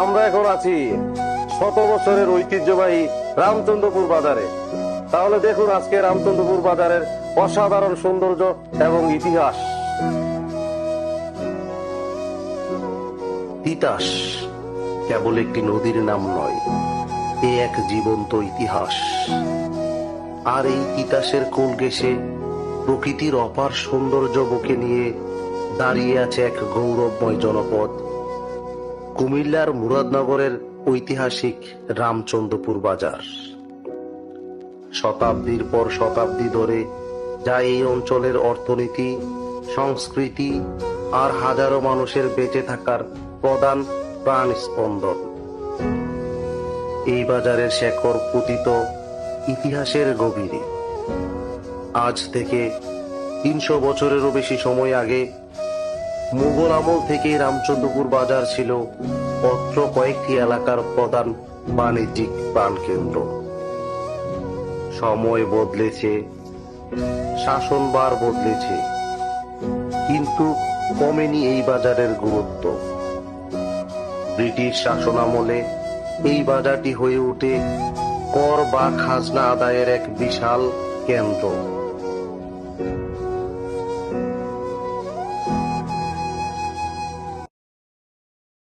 আমরা এখন আছি শত বছরের ঐতিহ্যবাহী রামচন্দ্রপুর বাজারে। তাহলে দেখুন আজকে রামচন্দ্রপুর বাজারের অসাধারণ সৌন্দর্য এবং ইতিহাস। তিতাস কেবল একটি নদীর নাম নয়, এ এক জীবন্ত ইতিহাস। আর এই তিতাসের কোল ঘেঁষে প্রকৃতির অপার সৌন্দর্য বুকে নিয়ে দাঁড়িয়ে আছে এক গৌরবময় জনপদ, কুমিল্লার মুরাদনগরের ঐতিহাসিক রামচন্দ্রপুর বাজার। শতাব্দীর পর শতাব্দী ধরে যা এই অঞ্চলের অর্থনীতি, সংস্কৃতি আর হাজারো মানুষের বেঁচে থাকার প্রধান প্রাণ স্পন্দন। এই বাজারের শেকড় পুঁতিত ইতিহাসের গভীরে। আজ থেকে ৩০০ বছরেরও বেশি সময় আগে মুঘল আমল থেকে রামচন্দ্রপুর বাজার ছিল অত্র কয়েকটি এলাকার প্রধান বাণিজ্যিক প্রাণকেন্দ্র। সময় বদলেছে, শাসনভার বদলেছে, কিন্তু কমেনি এই বাজারের গুরুত্ব। ব্রিটিশ শাসনামলে এই বাজারটি হয়ে ওঠে কর বা খাজনা আদায়ের এক বিশাল কেন্দ্র।